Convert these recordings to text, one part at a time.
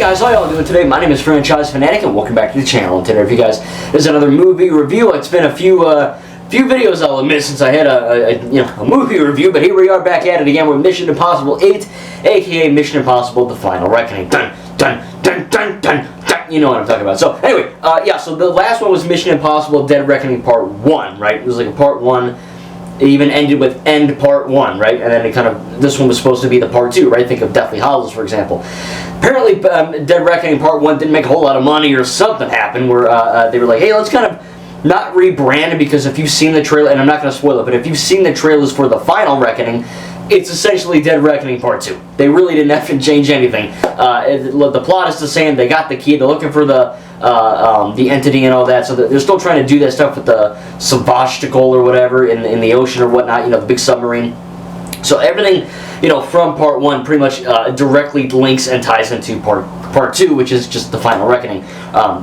guys, how y'all doing today? My name is Franchise Fanatic and welcome back to the channel. And today for you guys is another movie review. It's been a few videos I'll admit since I had a movie review, but here we are back at it again with Mission Impossible 8, aka Mission Impossible: The Final Reckoning. Dun dun dun dun dun dun. You know what I'm talking about. So anyway, so the last one was Mission Impossible: Dead Reckoning Part 1, right? It was like a Part 1. It even ended with End Part 1, right? And then it this one was supposed to be the Part 2, right? Think of Deathly Hallows, for example. Apparently, Dead Reckoning Part 1 didn't make a whole lot of money, or something happened where they were like, hey, let's kind of not rebrand it, because if you've seen the trailer, and I'm not going to spoil it, but if you've seen the trailers for The Final Reckoning, it's essentially Dead Reckoning Part 2. They really didn't have to change anything. The plot is the same. They got the key. They're looking for the entity and all that. So they're still trying to do that stuff with the Sevastopol or whatever in the ocean or whatnot. You know, the big submarine. So everything, from Part 1 pretty much directly links and ties into Part 2, which is just The Final Reckoning.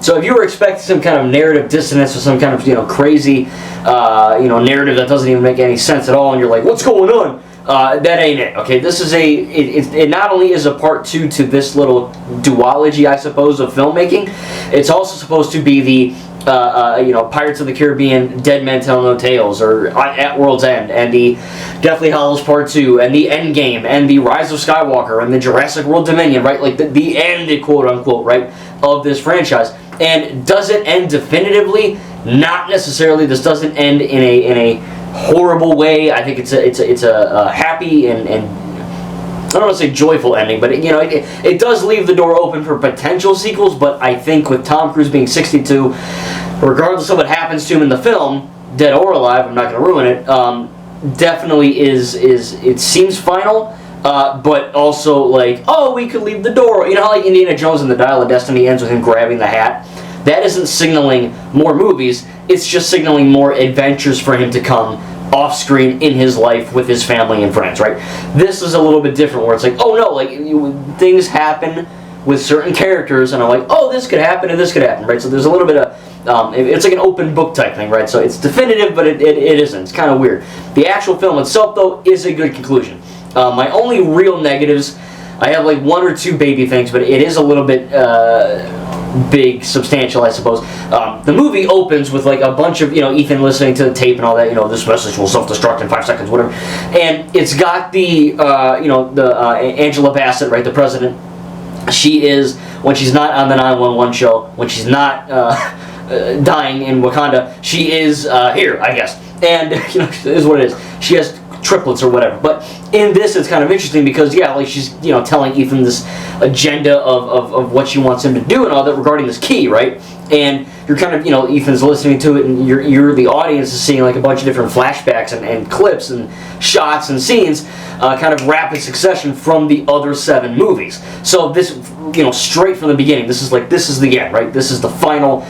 So if you were expecting some kind of narrative dissonance or some kind of crazy narrative that doesn't even make any sense at all, and you're like, what's going on? That ain't it. Okay, this is it not only is a Part 2 to this little duology, I suppose, of filmmaking, it's also supposed to be the Pirates of the Caribbean, Dead Men Tell No Tales, or At World's End, and the Deathly Hallows Part 2, and the Endgame, and the Rise of Skywalker, and the Jurassic World Dominion, right? Like the end, quote unquote, right, of this franchise. And does it end definitively? Not necessarily. This doesn't end in a horrible way. I think it's a happy and I don't want to say joyful ending, but it does leave the door open for potential sequels. But I think with Tom Cruise being 62, regardless of what happens to him in the film, dead or alive, I'm not going to ruin it. Definitely it seems final, but also like, oh, we could leave the door. You know how like Indiana Jones and the Dial of Destiny ends with him grabbing the hat. That isn't signaling more movies. It's just signaling more adventures for him to come off screen in his life with his family and friends, right? This is a little bit different, where it's like, oh no, like things happen with certain characters, and I'm like, oh, this could happen and this could happen, right? So there's a little bit of, it's like an open book type thing, right? So it's definitive, but it isn't. It's kind of weird. The actual film itself, though, is a good conclusion. My only real negatives, I have like one or two baby things, but it is a little bit big, substantial, I suppose. The movie opens with like a bunch of Ethan listening to the tape and all that. This message will self-destruct in 5 seconds, whatever. And it's got the Angela Bassett, right, the president. She is, when she's not on the 911 show, when she's not dying in Wakanda, she is here, I guess. And it is what it is. She has triplets or whatever. But in this, it's kind of interesting because she's telling Ethan this agenda of what she wants him to do and all that regarding this key, right? And you're kind of Ethan's listening to it, and you're the audience is seeing like a bunch of different flashbacks and clips and shots and scenes, kind of rapid succession from the other 7 movies. So this straight from the beginning, this is the end, right? This is the final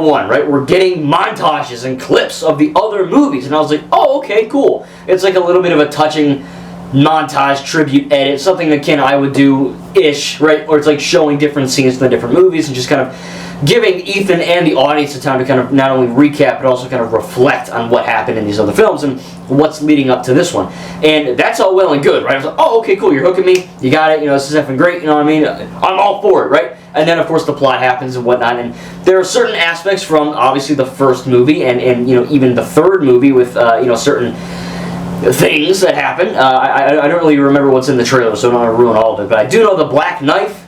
one, right? We're getting montages and clips of the other movies, and I was like, oh, okay, cool. It's like a little bit of a touching montage tribute edit, something akin I would do ish, right? Or it's like showing different scenes from the different movies and just kind of giving Ethan and the audience the time to kind of not only recap but also kind of reflect on what happened in these other films and what's leading up to this one. And that's all well and good, right? I was like, oh, okay, cool, you're hooking me, you got it, this is effing great, you know what I mean? I'm all for it, right? And then, of course, the plot happens and whatnot, and there are certain aspects from, obviously, the first movie and even the third movie with, certain things that happen. I don't really remember what's in the trailer, so I don't want to ruin all of it, but I do know the Black Knife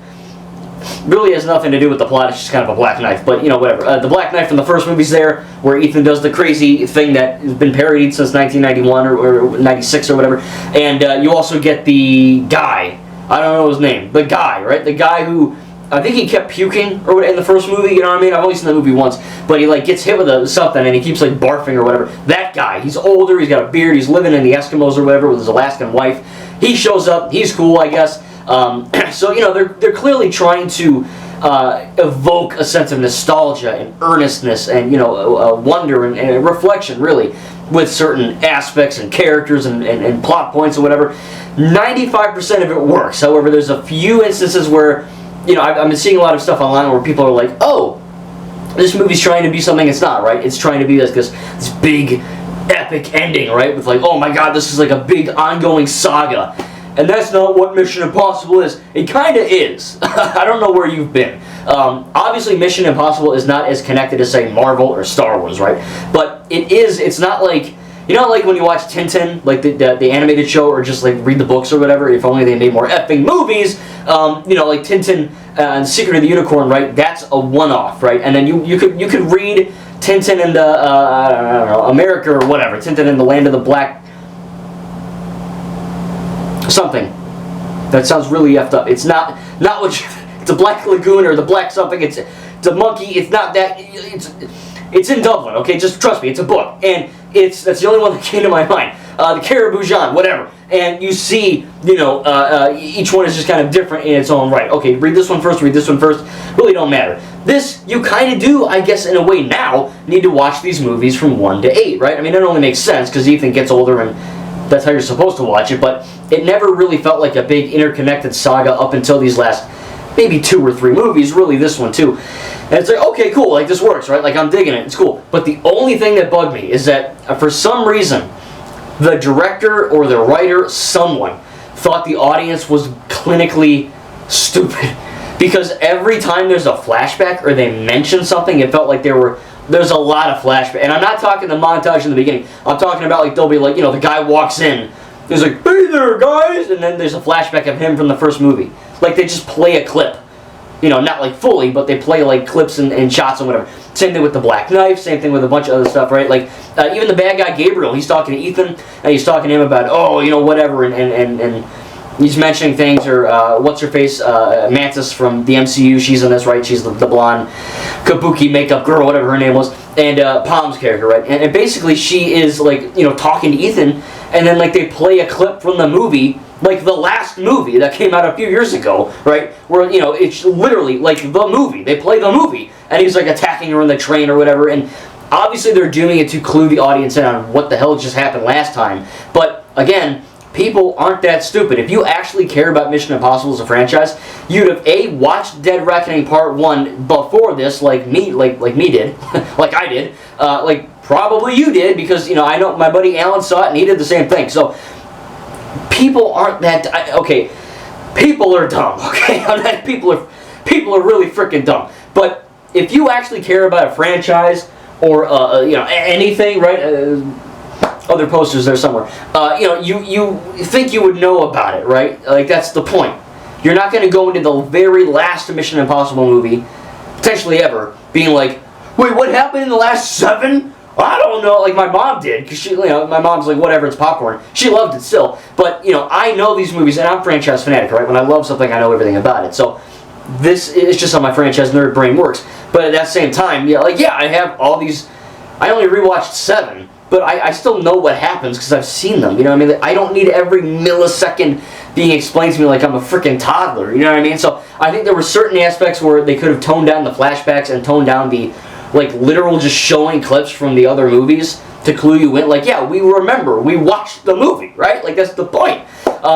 really has nothing to do with the plot. It's just kind of a black knife, but whatever. The Black Knife from the first movie's there, where Ethan does the crazy thing that has been parodied since 1991 or 96 or whatever, and you also get the guy, I don't know his name, the guy, right? The guy who, I think he kept puking or in the first movie, you know what I mean? I've only seen the movie once, but he like gets hit with something and he keeps like barfing or whatever. That guy, he's older, he's got a beard, he's living in the Eskimos or whatever with his Alaskan wife. He shows up, he's cool, I guess. So they're clearly trying to evoke a sense of nostalgia and earnestness and wonder and reflection, really, with certain aspects and characters and plot points or whatever. 95% of it works. However, there's a few instances where I've been seeing a lot of stuff online where people are like, oh, this movie's trying to be something it's not, right? It's trying to be this big, epic ending, right? With like, oh my god, this is like a big ongoing saga. and that's not what Mission Impossible is. It kind of is. I don't know where you've been. Obviously, Mission Impossible is not as connected as, say, Marvel or Star Wars, right? But it is, it's not like, you know, like when you watch Tintin, like the animated show, or just like read the books or whatever, if only they made more effing movies, you know, like Tintin and Secret of the Unicorn, right? That's a one-off, right? And then you could read Tintin in the, I don't know, America or whatever, Tintin in the Land of the Black something. That sounds really effed up. It's not what you, it's a Black Lagoon or the Black something. It's a monkey. It's not that. It's in Dublin. Okay, just trust me. It's a book, and that's the only one that came to my mind. The Caribou Jean, whatever. And you see, you know, each one is just kind of different in its own right. Okay, read this one first. Read this one first. Really don't matter. This you kind of do, I guess, in a way now need to watch these movies from 1 to 8, right? I mean, it only makes sense because Ethan gets older and that's how you're supposed to watch it, but it never really felt like a big interconnected saga up until these last maybe 2 or 3 movies, really this one too. And it's like, okay, cool, like this works, right? Like I'm digging it, it's cool. But the only thing that bugged me is that for some reason, the director or the writer, someone, thought the audience was clinically stupid. Because every time there's a flashback or they mention something, it felt like there's a lot of flashback. And I'm not talking the montage in the beginning. I'm talking about like they'll be like, you know, the guy walks in, he's like, hey there guys, and then there's a flashback of him from the first movie. Like they just play a clip. You know, not like fully, but they play like clips and shots and whatever. Same thing with the Black Knife, same thing with a bunch of other stuff, right? Like even the bad guy Gabriel, he's talking to Ethan, and he's talking to him about, oh, you know, whatever, and he's mentioning things, or what's her face, Mantis from the MCU, she's in this, right? She's the blonde kabuki makeup girl, whatever her name was, and Palm's character, right? And basically she is like, you know, talking to Ethan, and then like they play a clip from the movie, like the last movie that came out a few years ago, right? Where, you know, it's literally like the movie. They play the movie, and he's like attacking her in the train or whatever, and obviously they're doing it to clue the audience in on what the hell just happened last time. But again, people aren't that stupid. If you actually care about Mission Impossible as a franchise, you'd have watched Dead Reckoning Part 1 before this, like me did, like I did, like probably you did, because, you know, I know my buddy Alan saw it and he did the same thing. So people aren't that, okay, people are dumb, okay? People are really freaking dumb. But if you actually care about a franchise or you know, anything, right? Other posters there somewhere. You know, you think you would know about it, right? Like that's the point. You're not going to go into the very last Mission Impossible movie, potentially ever, being like, wait, what happened in the last 7? I don't know. Like my mom did, because she, you know, my mom's like, whatever, it's popcorn. She loved it still, but you know, I know these movies, and I'm a franchise fanatic, right? When I love something, I know everything about it. So this is just how my franchise nerd brain works. But at that same time, yeah, like I have all these. I only rewatched 7. But I still know what happens because I've seen them. You know what I mean? I don't need every millisecond being explained to me like I'm a freaking toddler. You know what I mean? So I think there were certain aspects where they could have toned down the flashbacks and toned down the like literal just showing clips from the other movies to clue you in. Like, yeah, we remember. We watched the movie, right? Like, that's the point.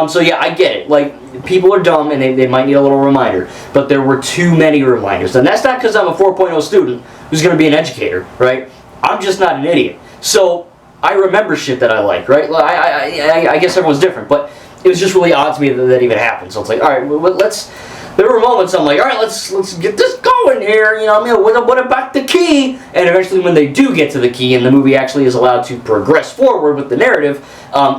So yeah, I get it. Like, people are dumb and they might need a little reminder. But there were too many reminders. And that's not because I'm a 4.0 student who's going to be an educator, right? I'm just not an idiot. So I remember shit that I like, right? I guess everyone's different, but it was just really odd to me that even happened. So it's like, all right, let's. There were moments I'm like, all right, let's get this going here. You know, I mean, what about the key? And eventually, when they do get to the key, and the movie actually is allowed to progress forward with the narrative,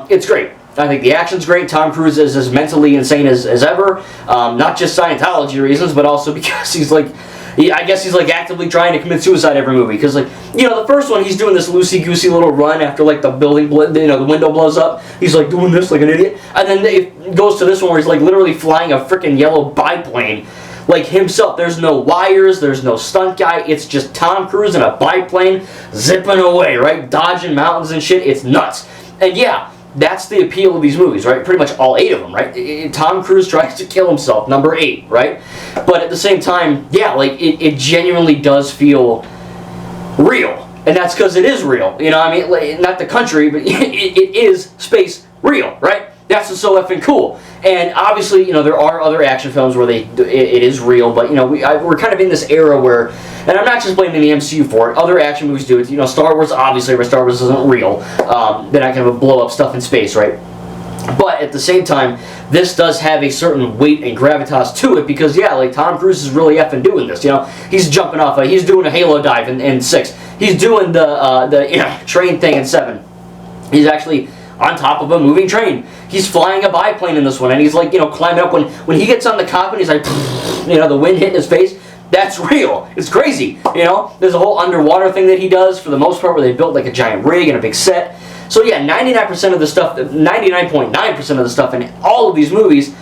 it's great. I think the action's great. Tom Cruise is as mentally insane as ever. Not just Scientology reasons, but also because he's like. I guess he's like actively trying to commit suicide every movie, because like, you know, the first one he's doing this loosey-goosey little run after like the building, the window blows up. He's like doing this like an idiot, and then it goes to this one where he's like literally flying a freaking yellow biplane, like himself. There's no wires, there's no stunt guy. It's just Tom Cruise in a biplane zipping away, right, dodging mountains and shit. It's nuts, and yeah. That's the appeal of these movies, right? Pretty much all 8 of them, right? Tom Cruise tries to kill himself, number 8, right? But at the same time, yeah, like, it genuinely does feel real. And that's because it is real, you know what I mean? Like, not the country, but it is space real, right? That's what's so effing cool. And obviously, you know, there are other action films where it is real, but, you know, we're kind of in this era where, and I'm not just blaming the MCU for it, other action movies do it. You know, Star Wars, obviously, where Star Wars isn't real. They're not going to blow up stuff in space, right? But at the same time, this does have a certain weight and gravitas to it because, yeah, like Tom Cruise is really effing doing this. You know, he's jumping off. He's doing a halo dive in 6. He's doing the train thing in 7. He's actually on top of a moving train. He's flying a biplane in this one, and he's like, you know, climbing up. When he gets on the cockpit, he's like, you know, the wind hitting his face. That's real. It's crazy. You know, there's a whole underwater thing that he does for the most part, where they built like a giant rig and a big set. So yeah, 99% of the stuff, 99.9% of the stuff in all of these movies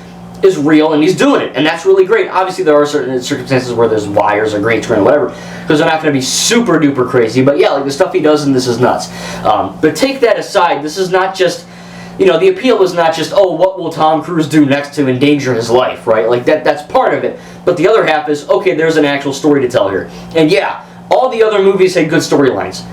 is real, and he's doing it, and that's really great. Obviously, there are certain circumstances where there's wires or green screen or whatever, because they're not going to be super duper crazy. But yeah, like the stuff he does in this is nuts. But take that aside, this is not just, you know, the appeal is not just, oh, what will Tom Cruise do next to endanger his life, right? Like that's part of it. But the other half is, okay, there's an actual story to tell here. And yeah, all the other movies had good storylines.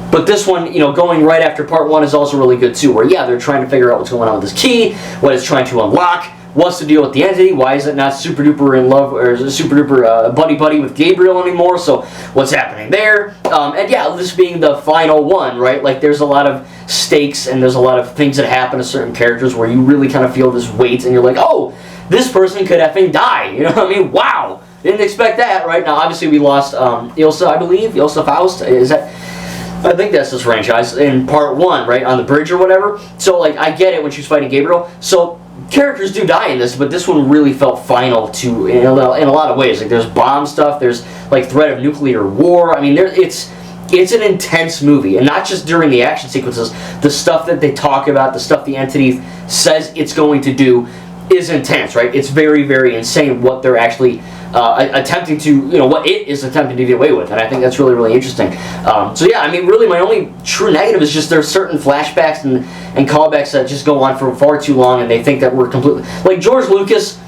But this one, you know, going right after part 1 is also really good too, where yeah, they're trying to figure out what's going on with this key, what it's trying to unlock, what's the deal with the entity, why is it not super duper in love, or is it super duper buddy with Gabriel anymore, so what's happening there? And yeah, this being the final one, right, like there's a lot of stakes and there's a lot of things that happen to certain characters where you really kind of feel this weight and you're like, oh, this person could effing die, you know what I mean? Wow, didn't expect that, right? Now obviously we lost Ilsa, I believe, Ilsa Faust, is that... I think that's this franchise in part 1, right, on the bridge or whatever. So, like, I get it when she's fighting Gabriel. So, characters do die in this, but this one really felt final to in a lot of ways. Like, there's bomb stuff, there's like threat of nuclear war. I mean, it's an intense movie, and not just during the action sequences. The stuff that they talk about, the stuff the entity says it's going to do, is intense, right? It's very, very insane what they're actually attempting to, you know, what it is attempting to get away with, and I think that's really, really interesting. So yeah, I mean, really, my only true negative is just there's certain flashbacks and callbacks that just go on for far too long, and they think that we're completely... Like, George Lucas,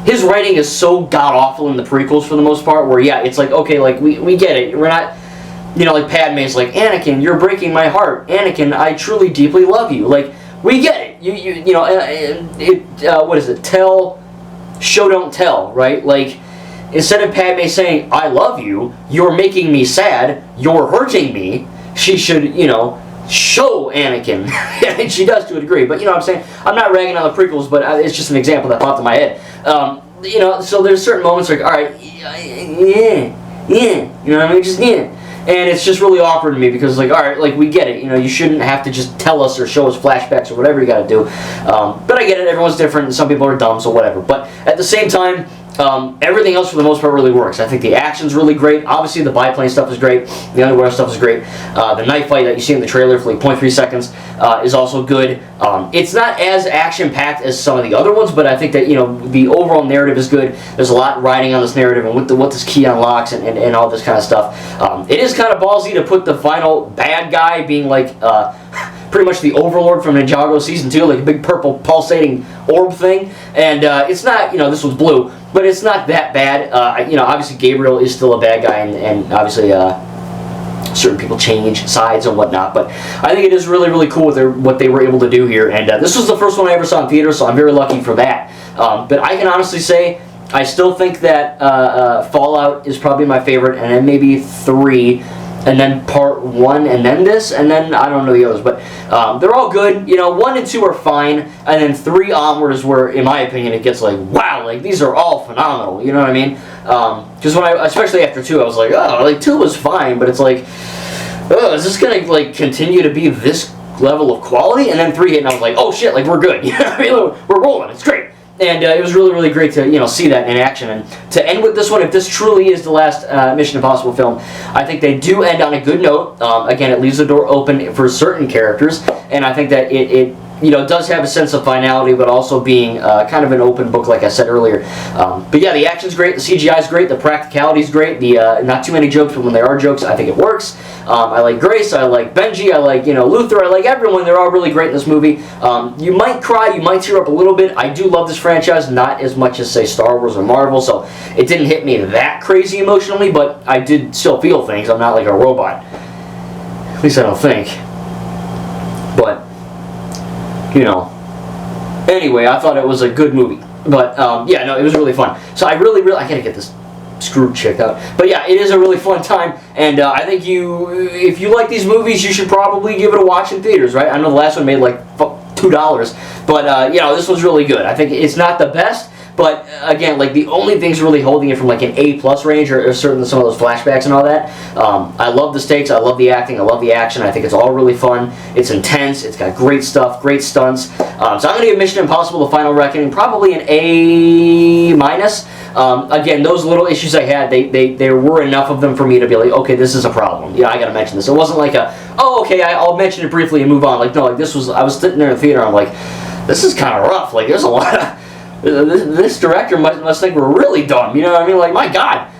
his writing is so god-awful in the prequels for the most part, where, yeah, it's like, okay, like, we get it. We're not... You know, like, Padme's like, Anakin, you're breaking my heart. Anakin, I truly, deeply love you. Like, we get it. You know, what is it? Tell, show, don't tell, right? Like, instead of Padme saying, I love you, you're making me sad, you're hurting me, she should, you know, show Anakin. And she does to a degree, but you know what I'm saying? I'm not ragging on the prequels, but it's just an example that popped in my head. You know, so there's certain moments like, alright, yeah, you know what I mean? Just, yeah. And it's just really awkward to me because, like, alright, like, we get it. You know, you shouldn't have to just tell us or show us flashbacks or whatever you gotta do. But I get it, everyone's different, and some people are dumb, so whatever. But at the same time, everything else for the most part really works. I think the action's really great. Obviously, the biplane stuff is great. The underwater stuff is great. The knife fight that you see in the trailer for like 0.3 seconds is also good. It's not as action-packed as some of the other ones, but I think that, you know, the overall narrative is good. There's a lot riding on this narrative and what this key unlocks and all this kind of stuff. It is kind of ballsy to put the final bad guy being like... pretty much the Overlord from Ninjago Season 2, like a big purple pulsating orb thing. And it's not, you know, this one's blue, but it's not that bad. You know, obviously Gabriel is still a bad guy, and obviously certain people change sides and whatnot. But I think it is really, really cool what they were able to do here. And this was the first one I ever saw in theater, so I'm very lucky for that. But I can honestly say, I still think that Fallout is probably my favorite, and then maybe 3. And then part 1, and then this, and then I don't know the others, but they're all good. You know, 1 and 2 are fine, and then 3 onward is where, in my opinion, it gets like, wow, like these are all phenomenal. You know what I mean? Because especially after 2, I was like, oh, like 2 was fine, but it's like, oh, is this gonna like continue to be this level of quality? And then 3 hit, and I was like, oh shit, like we're good. You know what I mean? We're rolling. It's great. And it was really, really great to, you know, see that in action. And to end with this one, if this truly is the last Mission Impossible film, I think they do end on a good note. Again, it leaves the door open for certain characters, and I think that it you know, does have a sense of finality, but also being kind of an open book, like I said earlier. But yeah, the action's great, the CGI's great, the practicality's great, the not too many jokes, but when there are jokes, I think it works. I like Grace, I like Benji, I like, you know, Luther, I like everyone. They're all really great in this movie. You might cry, you might tear up a little bit. I do love this franchise, not as much as, say, Star Wars or Marvel, so it didn't hit me that crazy emotionally, but I did still feel things. I'm not like a robot. At least I don't think. But, you know, anyway, I thought it was a good movie. But, yeah, no, it was really fun. So I gotta get this Scrooge checked out. But yeah, it is a really fun time, and I think if you like these movies, you should probably give it a watch in theaters, right? I know the last one made like $2. But you know, this was really good. I think it's not the best, but again, like the only things really holding it from like an A+ range are certainly some of those flashbacks and all that. I love the stakes, I love the acting, I love the action. I think it's all really fun. It's intense. It's got great stuff, great stunts. So I'm gonna give Mission Impossible: The Final Reckoning probably an A-. Again, those little issues I had, there were enough of them for me to be like, okay, this is a problem. Yeah, I gotta mention this. It wasn't like oh, okay, I'll mention it briefly and move on. Like, no, like this was, I was sitting there in the theater, I'm like, this is kind of rough. Like, there's a lot of, this director must think we're really dumb. You know what I mean? Like, my God.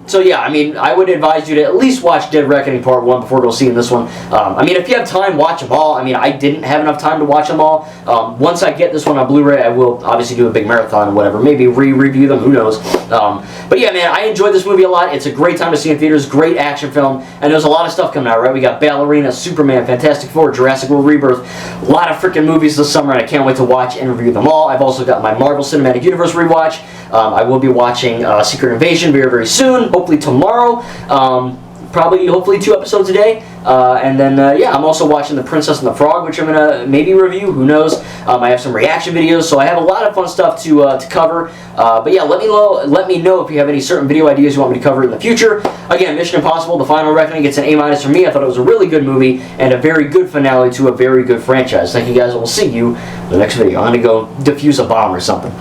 So yeah, I mean, I would advise you to at least watch Dead Reckoning Part 1 before go seeing this one. I mean, if you have time, watch them all. I mean, I didn't have enough time to watch them all. Once I get this one on Blu-ray, I will obviously do a big marathon or whatever. Maybe re-review them, who knows. But yeah, man, I enjoyed this movie a lot. It's a great time to see in theaters, great action film, and there's a lot of stuff coming out, right? We got Ballerina, Superman, Fantastic Four, Jurassic World Rebirth, a lot of freaking movies this summer, and I can't wait to watch and review them all. I've also got my Marvel Cinematic Universe rewatch. I will be watching Secret Invasion very, very soon, hopefully tomorrow. Hopefully 2 episodes a day. And then, yeah, I'm also watching The Princess and the Frog, which I'm going to maybe review, who knows. I have some reaction videos, so I have a lot of fun stuff to cover. But yeah, let me know if you have any certain video ideas you want me to cover in the future. Again, Mission Impossible: The Final Reckoning gets an A- from me. I thought it was a really good movie and a very good finale to a very good franchise. Thank you guys, and we'll see you in the next video. I'm going to go defuse a bomb or something.